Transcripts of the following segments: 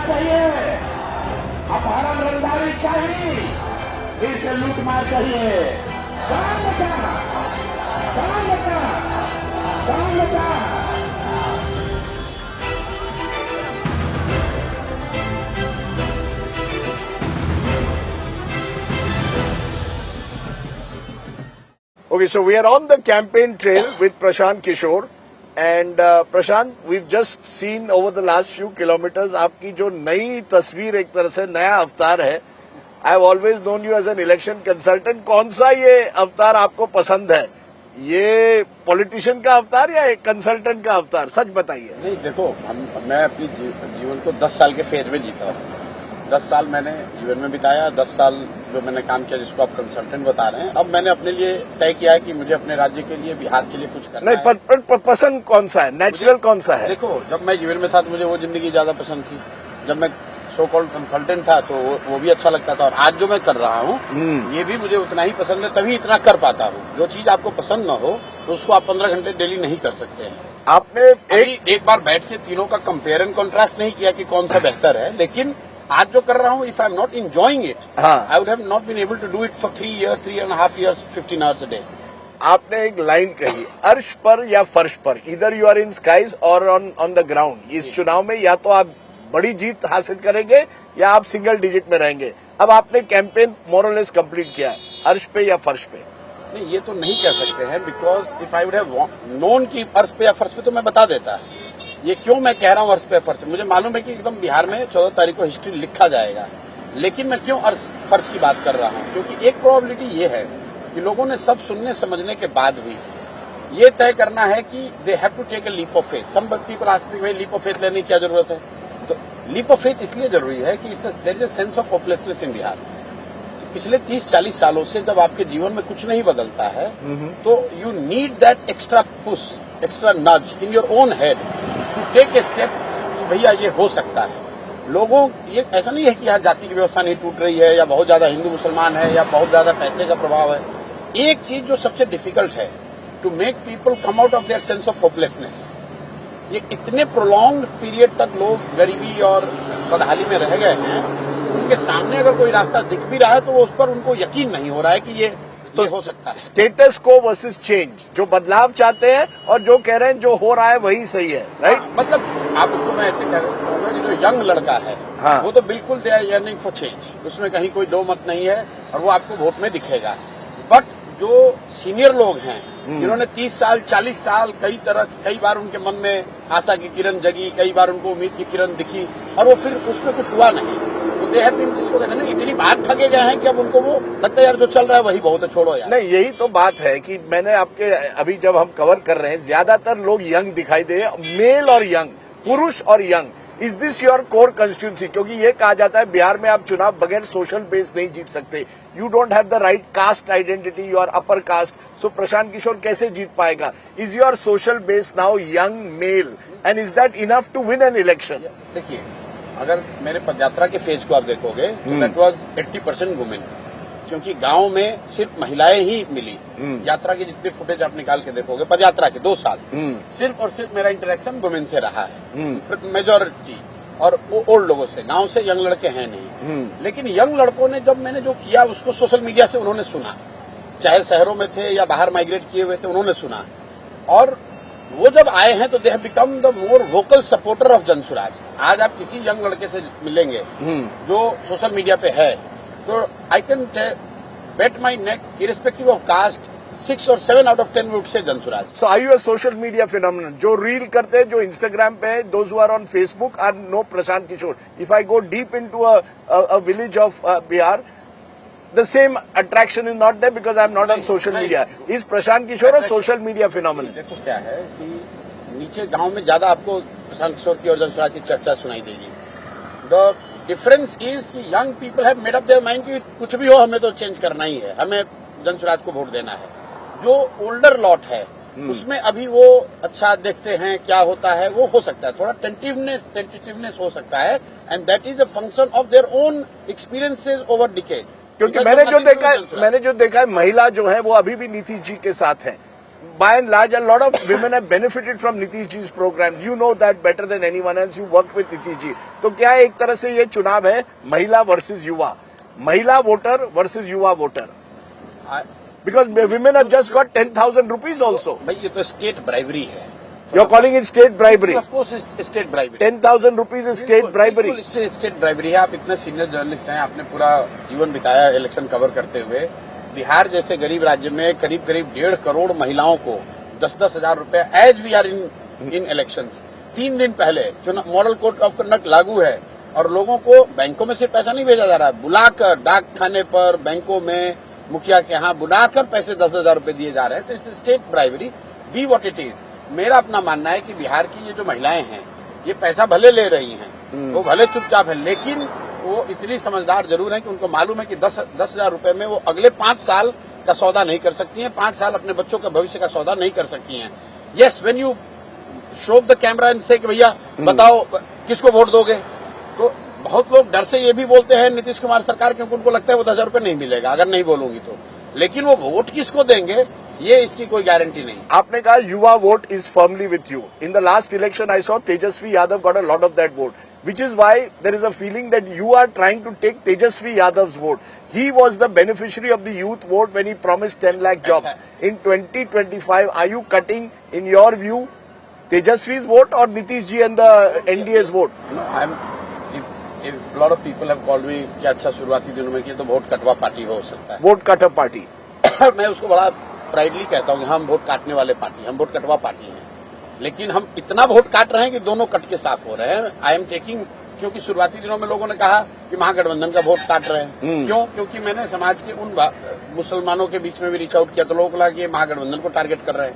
चाहिए, अपहरण रंगदारी चाहिए, इसे लूटमार चाहिए। काम बचा, काम बचा, काम बचा। Okay, so we are on the campaign trail with Prashant Kishore. And Prashant, we've just seen over the last few kilometers आपकी जो नई तस्वीर एक तरह से नया अवतार है. I have always known you as an election consultant. कौन सा ये अवतार आपको पसंद है? ये पॉलिटिशियन का अवतार या एक कंसल्टेंट का अवतार? सच बताइए. नहीं देखो, मैं अपनी जीवन को 10 साल के फेज में जीता हूँ. 10 साल मैंने जीवन में बिताया. 10 साल जो मैंने काम किया, जिसको आप कंसल्टेंट बता रहे हैं. अब मैंने अपने लिए तय किया है कि मुझे अपने राज्य के लिए, बिहार के लिए कुछ करना है. नहीं, पसंद कौन सा है? नेचुरल कौन सा है? देखो, जब मैं जीवन में था तो मुझे वो जिंदगी ज्यादा पसंद थी. जब मैं सो कॉल्ड कंसल्टेंट था तो वो भी अच्छा लगता था. और आज जो मैं कर रहा हूँ ये भी मुझे उतना ही पसंद है, तभी इतना कर पाता हूँ. जो चीज आपको पसंद न हो तो उसको आप 15 घंटे डेली नहीं कर सकते हैं. आपने एक बार बैठ के तीनों का कंपेयर एंड कॉन्ट्रास्ट नहीं किया कि कौन सा बेहतर है. लेकिन आज जो कर रहा हूँ, if I am not enjoying it, I would have not been able to do it for 3.5 years 15 hours a day. आपने एक लाइन कही, अर्श पर या फर्श पर, इधर यू आर इन स्काईज और ऑन द ग्राउंड. इस चुनाव में या तो आप बड़ी जीत हासिल करेंगे या आप सिंगल डिजिट में रहेंगे. अब आपने कैंपेन मोरलेस कंप्लीट किया है, अर्श पे या फर्श पे? नहीं, ये तो नहीं कह सकते हैं, because if I would have known की अर्श पे या फर्श पे तो मैं बता देता. ये क्यों मैं कह रहा हूँ अर्श पे फर्श? मुझे मालूम है कि एकदम बिहार में 14 तारीख को हिस्ट्री लिखा जाएगा. लेकिन मैं क्यों अर्श फर्श की बात कर रहा हूँ? क्योंकि एक प्रोबेबिलिटी ये है कि लोगों ने सब सुनने समझने के बाद भी ये तय करना है कि they have to take a leap of faith. Some people ask me, भाई लीप ऑफ फेथ लेने की क्या जरूरत है? तो लीप ऑफ फेथ इसलिए जरूरी है कि there is a sense of hopelessness in Bihar. पिछले 30-40 सालों से जब आपके जीवन में कुछ नहीं बदलता है तो you need that extra push, extra nudge in your own head to take a step कि भैया ये हो सकता है. लोगों, ये ऐसा नहीं है कि यहाँ जाति की व्यवस्था नहीं टूट रही है या बहुत ज्यादा हिंदू मुसलमान है या बहुत ज्यादा पैसे का प्रभाव है. एक चीज जो सबसे डिफिकल्ट है, to make people come out of their sense of hopelessness. ये इतने प्रोलॉन्ग पीरियड तक लोग गरीबी और बदहाली में रह गए हैं, उनके सामने अगर कोई रास्ता दिख भी रहा है तो उस पर उनको यकीन नहीं हो रहा है कि ये तो हो सकता है. स्टेटस को वर्सेस चेंज, जो बदलाव चाहते हैं और जो कह रहे हैं जो हो रहा है वही सही है, राइट? मतलब आप उसको मैं ऐसे कह रहा हूँ, जो यंग लड़का है वो तो बिल्कुल they are yearning for change, उसमें कहीं कोई दो मत नहीं है और वो आपको वोट में दिखेगा. बट जो सीनियर लोग हैं जिन्होंने 30 साल 40 साल कई बार उनके मन में आशा की किरण जगी, कई बार उनको उम्मीद की किरण दिखी और वो फिर उसमें कुछ हुआ नहीं, तो दे हैव बीन, जिसको कहते हैं ना, इतनी बात ठगे गए हैं कि अब उनको वो लगता है यार जो चल रहा है वही बहुत है, छोड़ो यार. नहीं, यही तो बात है कि मैंने आपके अभी जब हम कवर कर रहे हैं ज्यादातर लोग यंग दिखाई दे, मेल और यंग, पुरुष और young. Is this your core constituency? क्योंकि ये कहा जाता है बिहार में आप चुनाव बगैर सोशल बेस नहीं जीत सकते. You don't have the right caste identity, you are upper caste. So Prashant Kishor कैसे जीत पाएगा? Is your social base now young male and is that enough to win an election? देखिए, अगर मेरे पदयात्रा के फेज को आप देखोगे तो दैट वाज 80% वुमेन, क्योंकि गांव में सिर्फ महिलाएं ही मिली. यात्रा की जितने फुटेज आप निकाल के देखोगे पदयात्रा के 2 साल, सिर्फ और सिर्फ मेरा इंटरेक्शन वुमेन से रहा है, मेजोरिटी, और वो ओल्ड लोगों से. गांव से यंग लड़के हैं नहीं. लेकिन यंग लड़कों ने जब मैंने जो किया उसको सोशल मीडिया से उन्होंने सुना, चाहे शहरों में थे या बाहर माइग्रेट किए हुए थे, उन्होंने सुना. और वो जब आए हैं तो they have become the more vocal supporter of Jan Suraaj. आज आप किसी यंग लड़के से मिलेंगे जो सोशल मीडिया पे है, तो I can bet my neck, irrespective of caste, 6 और 7 out of 10 would say Jan Suraaj. So are you a social media phenomenon? जो रील करते हैं, जो इंस्टाग्राम पे है, those who are on Facebook are know Prashant Kishor. If I go deep into a village of Bihar, the same attraction is not there because I am not on social media. Is Prashant Kishore a social media phenomenon? देखो क्या है कि नीचे गांव में ज्यादा आपको प्रशांत किशोर की और जनसुराज की चर्चा सुनाई देगी. द डिफरेंस इज कि young people have made up their mind कि कुछ भी हो हमें तो चेंज करना ही है, हमें जनसुराज को वोट देना है। जो ओल्डर लॉट है उसमें अभी वो अच्छा देखते हैं क्या होता है, वो हो सकता है थोड़ा टेंटेटिवनेस हो सकता है, and that is the function of their own experiences over decade. क्योंकि मैंने जो देखा है महिला जो है वो अभी भी नीतीश जी के साथ हैं। By and large, a lot of women have benefited from Nitish Ji's program. You know that better than anyone else. You worked with Nitish Ji. तो क्या एक तरह से ये चुनाव है महिला वर्सेस युवा, महिला वोटर वर्सेस युवा voter? Because women have just got 10,000 rupees also. भाई ये तो स्टेट ब्राइबरी है। You're calling it state bribery? Of course, state bribery. 10,000 rupees is state bribery. State bribery है। आप इतने सीनियर जर्नलिस्ट हैं, आपने पूरा जीवन बिताया इलेक्शन कवर करते हुए। बिहार जैसे गरीब राज्य में करीब 1.5 करोड़ महिलाओं को 10-10 हजार रुपए as we are in election 3 दिन पहले मॉडल कोड ऑफ कंडक्ट लागू है और लोगों को बैंकों में से पैसा नहीं भेजा जा रहा है, बुलाकर डाक खाने पर बैंकों में मुखिया के यहाँ बुलाकर पैसे 10,000 रुपए दिए जा रहे हैं। तो it's state bribery, be what it is. मेरा अपना मानना है कि बिहार की ये जो महिलाएं हैं ये पैसा भले ले रही हैं, वो भले चुपचाप है, लेकिन वो इतनी समझदार जरूर है कि उनको मालूम है कि 10,000 रुपए में वो अगले 5 साल का सौदा नहीं कर सकती हैं, 5 साल अपने बच्चों का भविष्य का सौदा नहीं कर सकती हैं। Yes, when you show the camera and से कि भैया बताओ किसको वोट दोगे, तो बहुत लोग डर से ये भी बोलते हैं नीतीश कुमार सरकार, क्योंकि उनको लगता है वो 10,000 रुपए नहीं मिलेगा अगर नहीं बोलूंगी तो, लेकिन वो वोट किसको देंगे ये इसकी कोई गारंटी नहीं। आपने कहा युवा vote is firmly with you. In the last election I saw Tejashwi Yadav got a lot of that vote, which is why there is a feeling that you are trying to take Tejasvi Yadav's vote. He was the beneficiary of the youth vote when he promised 10 lakh jobs. In 2025, are you cutting, in your view, Tejasvi's vote or Nitish Ji and the NDA's vote? No, if a lot of people have called me कि अच्छा शुरुआती दिनों में कि तो vote कटवा party हो सकता है, वोट कटर पार्टी। मैं उसको बड़ा प्राइडली कहता हूँ कि हम वोट काटने वाले पार्टी, हम वोट कटवा पार्टी हैं, लेकिन हम इतना वोट काट रहे हैं कि दोनों कट के साफ हो रहे हैं। आई एम टेकिंग, क्योंकि शुरुआती दिनों में लोगों ने कहा कि महागठबंधन का वोट काट रहे हैं। क्यों? क्योंकि मैंने समाज के उन मुसलमानों के बीच में भी रीच आउट किया तो लोगों को लगा कि ये महागठबंधन को टारगेट कर रहे हैं,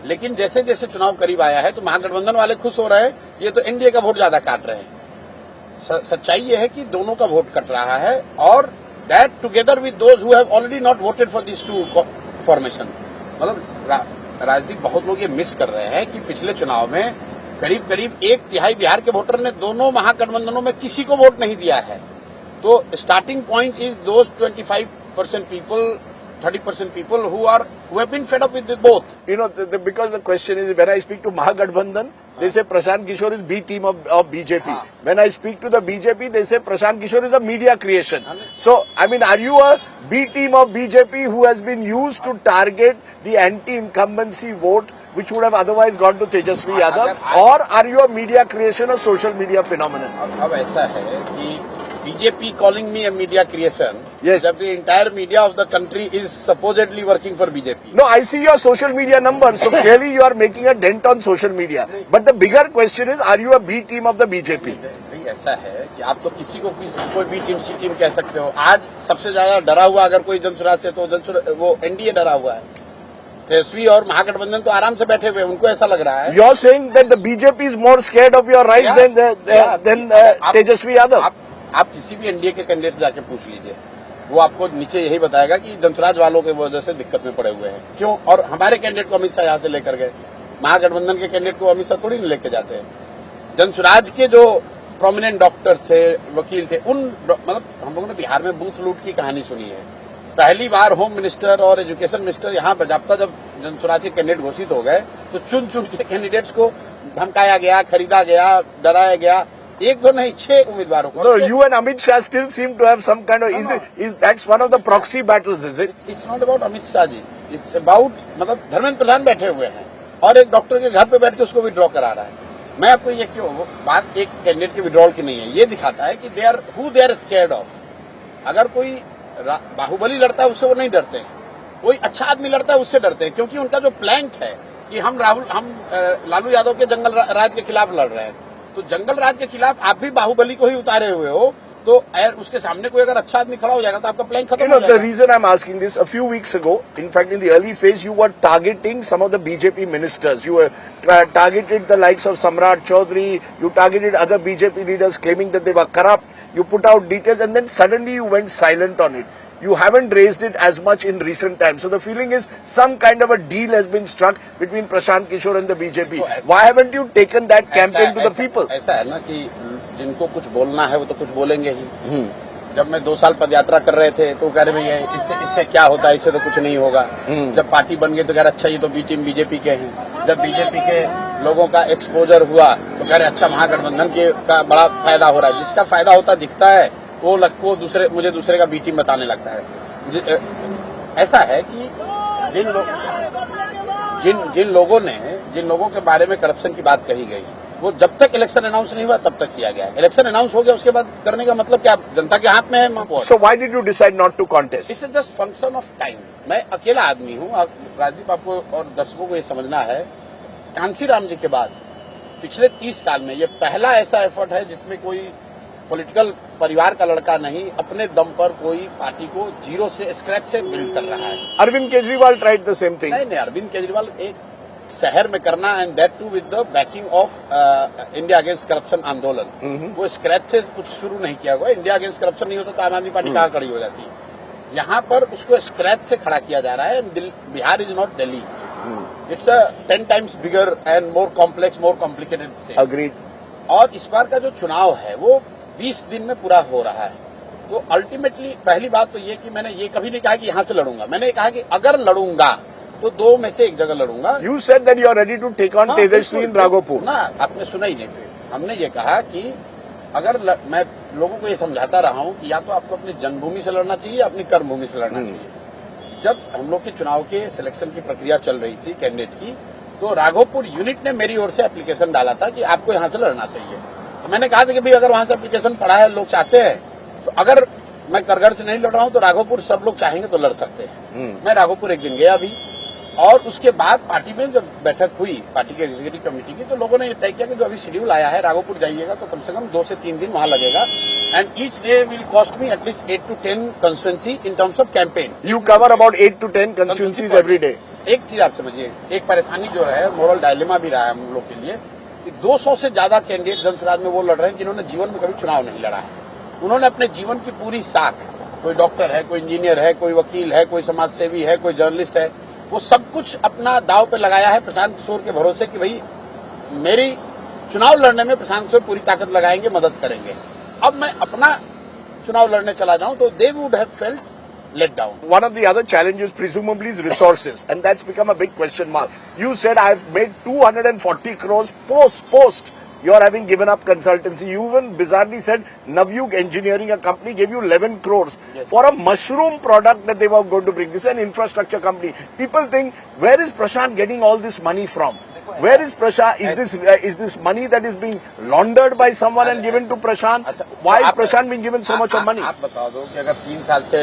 लेकिन जैसे जैसे चुनाव करीब आया है तो महागठबंधन वाले खुश हो रहे हैं, ये तो एनडीए का वोट ज्यादा काट रहे हैं। सच्चाई ये है कि दोनों का वोट कट रहा है, और that together with those who have already not voted for this two formation. मतलब राजनीतिक बहुत लोग ये मिस कर रहे हैं कि पिछले चुनाव में करीब 1/3 बिहार के वोटर ने दोनों महागठबंधनों में किसी को वोट नहीं दिया है। तो starting point is those 25% people, 30% people who have been fed up with both. You know, because the question is, when I speak to Mahagठबंधन, they say Prashant Kishore is B team of BJP. When I speak to the BJP, they say Prashant Kishore is a media creation. So, I mean, are you a B team of BJP who has been used to target the anti-incumbency vote, which would have otherwise gone to Tejasvi Yadav, or are you a media creation, a social media phenomenon? अब ऐसा है कि BJP calling me a media creation. Yes. That the entire media of the country is supposedly working for BJP. No, I see your social media numbers, so clearly you are making a dent on social media. But the bigger question is, are you a B team of the BJP? भाई ऐसा है कि आप तो किसी को कोई B team C team कह सकते हो। आज सबसे ज्यादा डरा हुआ अगर कोई जनसुराज से तो वो एनडीए डरा हुआ है। तेजस्वी और महागठबंधन तो आराम से बैठे हुए, उनको ऐसा लग रहा है। You are saying that the BJP is more scared of your rise than Tejasvi Yadav. आप किसी भी एनडीए के कैंडिडेट जाके पूछ लीजिए, वो आपको नीचे यही बताएगा कि जनसुराज वालों की वजह से दिक्कत में पड़े हुए हैं। क्यों? और हमारे कैंडिडेट को अमित शाह यहाँ से लेकर गए, महागठबंधन के कैंडिडेट को अमित शाह थोड़ी नहीं लेके जाते हैं। जनसुराज के जो प्रोमिनेंट डॉक्टर थे, वकील थे, मतलब हम लोगों ने बिहार में बूथ लूट की कहानी सुनी है। पहली बार होम मिनिस्टर और एजुकेशन मिनिस्टर यहाँ बजाबता जब जनसुराज के कैंडिडेट घोषित हो गए तो चुन चुन के कैंडिडेट्स को धमकाया गया, खरीदा गया, डराया गया। एक दो नहीं, 6 उम्मीदवारों को। No, you and Amit Shah still seem to have some kind of. Is that's one of the proxy battles, is it? It's not about Amit Shah ji, it's about मतलब धर्मेंद्र प्रधान बैठे हुए हैं और एक डॉक्टर के घर पे बैठ के उसको विड्रॉ करा रहा है। मैं आपको ये क्यों बात एक कैंडिडेट के विड्रॉल की नहीं है, ये दिखाता है कि दे आर स्केयर्ड ऑफ। अगर कोई बाहुबली लड़ता है उससे वो नहीं डरते, कोई अच्छा आदमी लड़ता है उससे डरते हैं, क्योंकि उनका जो प्लैंक है कि हम लालू यादव के जंगल राज के खिलाफ लड़ रहे हैं, तो जंगल राज के खिलाफ आप भी बाहुबली को ही उतारे हुए हो, तो उसके सामने कोई अगर अच्छा आदमी खड़ा हो जाएगा तो आपका प्लान खत्म हो जाएगा। The reason I'm asking this, a few weeks ago, in fact in the early phase, you were targeting some of the BJP ministers. You were targeted the likes of Samrat Chaudhary, you targeted other BJP leaders claiming that they were corrupt. you put out details, and then suddenly you went silent on it. You haven't raised it as much in recent times. So the feeling is some kind of a deal has been struck between Prashant Kishore and the BJP. Why haven't you taken that campaign to the people? ऐसा है ना कि जिनको कुछ बोलना है वो तो कुछ बोलेंगे ही। जब मैं 2 साल पदयात्रा कर रहे थे तो कह रहे भैया इससे क्या होता है, इससे तो कुछ नहीं होगा। जब पार्टी बन गई तो कह रहे अच्छा ये तो बी टीम बीजेपी के हैं। जब बीजेपी के लोगों का एक्सपोजर हुआ तो कह रहे अच्छा महागठबंधन का बड़ा फायदा हो रहा है। जिसका फायदा होता दिखता है वो मुझे दूसरे का बी टीम बताने लगता है। ऐसा है कि जिन लोगों के बारे में करप्शन की बात कही गई वो जब तक इलेक्शन अनाउंस नहीं हुआ तब तक किया गया। इलेक्शन अनाउंस हो गया उसके बाद करने का मतलब क्या, जनता के हाथ में है। So why did you decide not to contest? It's just function of time. मैं अकेला आदमी हूँ। राजदीप, आपको और दर्शकों को ये समझना है, कांसीराम जी के बाद पिछले 30 साल में ये पहला ऐसा एफर्ट है जिसमें कोई पॉलिटिकल परिवार का लड़का नहीं अपने दम पर कोई पार्टी को जीरो से स्क्रैच से बिल्ड कर रहा है। Arvind Kejriwal tried the same thing. नहीं, अरविंद केजरीवाल एक शहर में करना, and that too with the backing of India against corruption आंदोलन। वो स्क्रैच से कुछ शुरू नहीं किया हुआ। इंडिया अगेंस्ट करप्शन नहीं होता तो आम आदमी पार्टी कहाँ खड़ी हो जाती है। यहाँ पर उसको स्क्रैच से खड़ा किया जा रहा है। Bihar is not Delhi, it's a 10 times bigger and more complex, more complicated state. Agreed. और इस बार का जो चुनाव है वो 20 दिन में पूरा हो रहा है। तो अल्टीमेटली पहली बात तो ये कि मैंने ये कभी नहीं कहा कि यहाँ से लड़ूंगा। मैंने कहा कि अगर लड़ूंगा तो 2 में से एक जगह लड़ूंगा। You said that you are ready to take on Tejaswi in Raghopur. ना, आपने सुना ही नहीं। फिर हमने ये कहा कि अगर मैं लोगों को ये समझाता रहा हूँ कि या तो आपको अपनी जन्मभूमि से लड़ना चाहिए, अपनी कर्मभूमि से लड़ना चाहिए। जब हम लोग के चुनाव के सिलेक्शन की प्रक्रिया चल रही थी कैंडिडेट की, तो राघोपुर यूनिट ने मेरी ओर से एप्लीकेशन डाला था कि आपको यहाँ से लड़ना चाहिए। तो मैंने कहा था कि भाई अगर वहां से एप्लीकेशन पड़ा है, लोग चाहते हैं, तो अगर मैं करगढ़ से नहीं लड़ रहा हूँ तो राघोपुर सब लोग चाहेंगे तो लड़ सकते हैं। मैं राघोपुर एक दिन गया अभी, और उसके बाद पार्टी में जब बैठक हुई पार्टी के एग्जीक्यूटिव कमेटी की, तो लोगों ने ये तय किया कि जो अभी शेड्यूल आया है राघोपुर जाइएगा तो कम से कम 2 से 3 दिन वहां लगेगा, and each day will cost me at least 8 to 10 constituency in terms of campaign. You cover about 8 to 10 constituencies every day. एक चीज आप समझिए, एक परेशानी जो है, मोरल डायलेमा भी रहा है हम लोग के लिए कि 200 से ज्यादा कैंडिडेट जनसुराज में वो लड़ रहे हैं जिन्होंने जीवन में कभी चुनाव नहीं लड़ा है। उन्होंने अपने जीवन की पूरी साख, कोई डॉक्टर है, कोई इंजीनियर है, कोई वकील है, कोई समाज सेवी है, कोई जर्नलिस्ट है, वो सब कुछ अपना दाव पे लगाया है प्रशांत किशोर के भरोसे कि भाई मेरी चुनाव लड़ने में प्रशांत किशोर पूरी ताकत लगाएंगे, मदद करेंगे। अब मैं अपना चुनाव लड़ने चला जाऊं तो they would have felt let down. One of the other challenges presumably is resources, and that's become a big question mark. You said I've made 240 crores post. You're having given up consultancy. You even bizarrely said Navyug Engineering, a company, gave you 11 crores for a mushroom product that they were going to bring. This is an infrastructure company. People think, where is Prashant getting all this money from? Where is Prashant? Is this money that is being laundered by someone and given to Prashant? Why is Prashant being given so much of money? आप बता दो कि अगर 3 साल से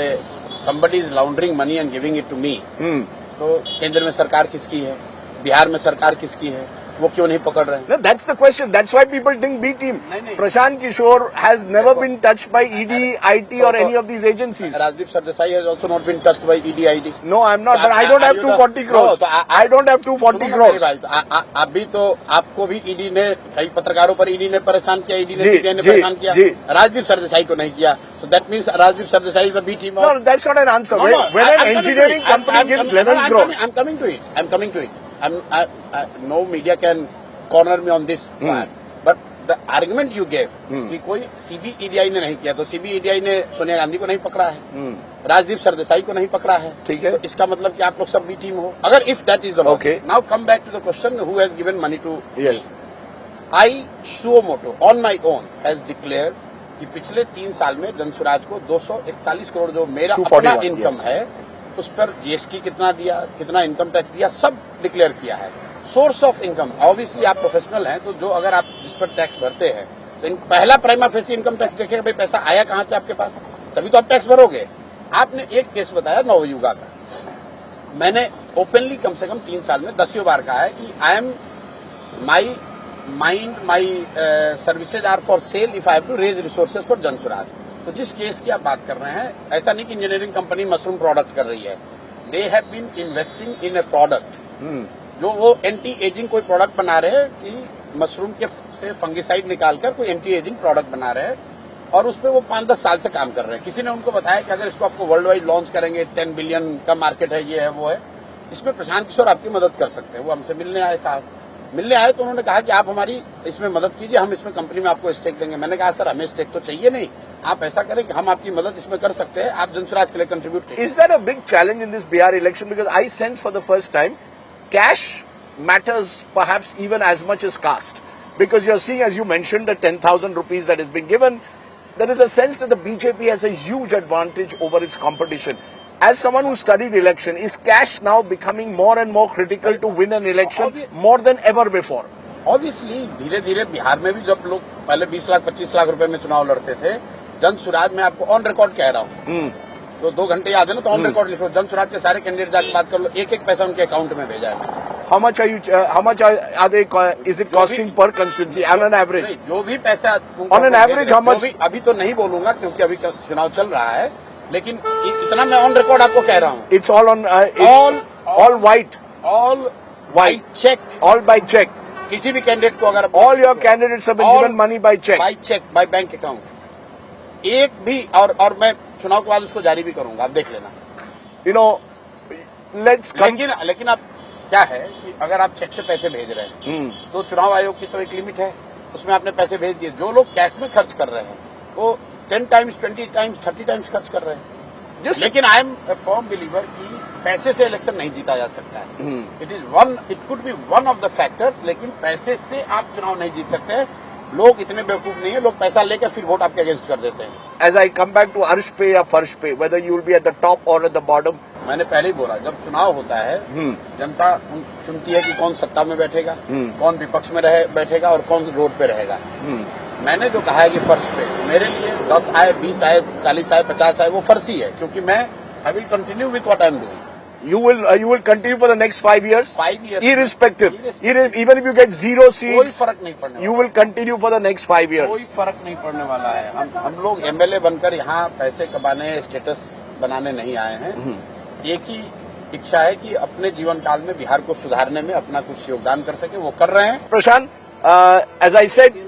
somebody is laundering money and giving it to me, तो केंद्र में सरकार किसकी है, बिहार में सरकार किसकी है, वो क्यों नहीं पकड़ रहे हैं? No, that's the question. That's why people think B team. नहीं. Prashant Kishore has never been touched by ED, IT or any of these agencies. Rajdeep Sardesai has also not been touched by ED, IT. No, I'm not. But I don't have 240 crores. I don't have 240 crores. अभी तो आपको भी ED ने, कई पत्रकारों पर ED ने परेशान किया, ईडी ने सीबीआई ने परेशान किया, राजदीप सरदेसाई को नहीं किया। So that means Rajdeep Sardesai is the B team. No, that's not an answer. When an engineering company gives 11 crores. I'm coming to it. No media can corner me on this part. But the argument you gave कि कोई CBEDI ने नहीं किया, तो CBEDI ने सोनिया गांधी को नहीं पकड़ा है, राजदीप सरदेसाई को नहीं पकड़ा है, ठीक है, तो इसका मतलब कि आप लोग सब बी टीम हो। अगर if that is the Okay. Now come back to the question, who has given money to? Yes. I suo moto on my own has declare कि पिछले 3 साल में जनसुराज को 241 करोड़ जो मेरा अपना इनकम है, उस पर जीएसटी कितना दिया, कितना इनकम टैक्स दिया, सब डिक्लेयर किया है। सोर्स ऑफ इनकम, ऑब्वियसली आप प्रोफेशनल हैं, तो जो अगर आप जिस पर टैक्स भरते हैं तो पहला प्राइमा फेसी इनकम टैक्स देखेगा, भाई पैसा आया कहां से आपके पास, तभी तो आप टैक्स भरोगे। आपने एक केस बताया नवयुगा का, मैंने ओपनली कम से कम 3 साल में 10 बार कहा है कि I am my services are for sale if I have to raise resources for Jan Suraaj. तो जिस केस की आप बात कर रहे हैं, ऐसा नहीं कि इंजीनियरिंग कंपनी मशरूम प्रोडक्ट कर रही है, they have been investing in a product, जो वो एंटी एजिंग कोई प्रोडक्ट बना रहे हैं कि मशरूम के से फंगिसाइड निकालकर कोई एंटी एजिंग प्रोडक्ट बना रहे हैं, और उस पर वो 5-10 साल से काम कर रहे हैं। किसी ने उनको बताया कि अगर इसको आपको वर्ल्ड वाइड लॉन्च करेंगे, 10 बिलियन का मार्केट है, ये है वो है, इसमें प्रशांत किशोर आपकी मदद कर सकते हैं। वो हमसे मिलने आए साहब, मिलने आए तो उन्होंने कहा कि आप हमारी इसमें मदद कीजिए, हम इसमें कंपनी में आपको स्टेक देंगे। मैंने कहा सर हमें स्टेक तो चाहिए नहीं, आप ऐसा करें कि हम आपकी मदद इसमें कर सकते हैं, आप जनसुराज के लिए कंट्रीब्यूट कीजिए। Is that a big challenge in this Bihar election? Because I sense for the first time, cash matters perhaps even as much as caste. Because you're seeing, as you mentioned, the 10,000 rupees that has been given. There is a sense that the BJP has a huge advantage over its competition. As someone who studied election, is cash now becoming more and more critical to win an election more than ever before? Obviously धीरे धीरे बिहार में भी जब लोग पहले 20 लाख 25 लाख रुपए में चुनाव लड़ते थे, जनसुराज में आपको ऑन रिकॉर्ड कह रहा हूँ, तो 2 घंटे याद है ना, तो ऑन रिकॉर्ड लिखो, जनसुराज के सारे कैंडिडेट जाकर बात कर लो, एक एक पैसा उनके अकाउंट में भेजा है। How much are they, is it costing per constituency on an average? नहीं, जो भी पैसा On an average, how much? अभी तो नहीं बोलूंगा क्योंकि अभी चुनाव चल रहा है, लेकिन इतना मैं ऑन रिकॉर्ड आपको कह रहा हूँ। It's all on, all white, all White. Check, all by check. किसी भी कैंडिडेट को अगर All your candidates have been All- given money by check. By check, by bank account, एक भी, और मैं चुनाव के बाद उसको जारी भी करूंगा, आप देख लेना। You know, let's come. लेकिन अब क्या है कि अगर आप चेक से पैसे भेज रहे हैं तो चुनाव आयोग की तो एक लिमिट है, उसमें आपने पैसे भेज दिए। जो लोग कैश में खर्च कर रहे हैं वो 10 टाइम्स, 20 टाइम्स, 30 टाइम्स खर्च कर रहे हैं। Just लेकिन I am a firm believer कि पैसे से इलेक्शन नहीं जीता जा सकता है। It could be one of the factors, लेकिन पैसे से आप चुनाव नहीं जीत सकते। लोग इतने बेवकूफ नहीं है, लोग पैसा लेकर फिर वोट आपके अगेंस्ट कर देते हैं। as I come back to Arsh Pay or Farsh Pay, whether you will be at the top or at the bottom. मैंने पहले ही बोला, जब चुनाव होता है जनता चुनती है कि कौन सत्ता में बैठेगा, कौन विपक्ष में बैठेगा और कौन रोड पे रहेगा। मैंने जो कहा है कि फर्श पे मेरे लिए 10 आए, 20 आए, 40 आए, 50 आए, वो फर्श ही है, क्योंकि मैं I will continue with what I am doing. You will continue for the next 5 years? 5 years. Irrespective. Even if you get 0 कोई seats, फर्क नहीं पड़ने you वाला। will continue for the next 5 कोई years. फर्क नहीं पड़ने वाला है। हम लोग एमएलए बनकर यहाँ पैसे कमाने, स्टेटस बनाने नहीं आए हैं। एक ही इच्छा है कि अपने जीवन काल में बिहार को सुधारने में अपना कुछ योगदान कर सके, वो कर रहे हैं। Prashant, as I said,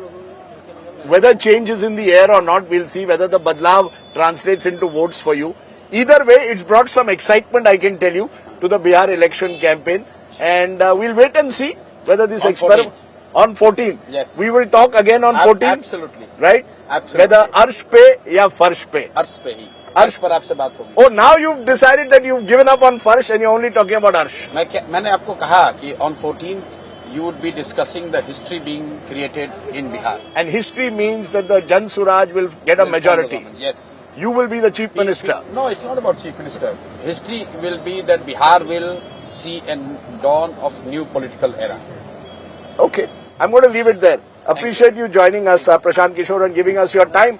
whether change is in the air or not, we'll see whether the Badlav translates into votes for you. Either way, it's brought some excitement, I can tell you, to the Bihar election campaign. And we'll wait and see whether this On experiment... On 14th. Yes. We will talk again on 14th. Absolutely. Right? Absolutely. Whether Arsh Pay or Farsh Pay. अर्श पे ही, अर्श पर आपसे बात होगी। Oh, now you've decided that you've given up on Farsh and you're only talking about Arsh. मैंने आपको कहा कि on 14th you would be discussing the history being created in Bihar. And history means that the Jan Suraj will get a majority. Yes. You will be the chief minister. No, it's not about chief minister. History will be that Bihar will see a dawn of new political era. Okay. I'm going to leave it there. Appreciate you joining us, Prashant Kishore, and giving us your time.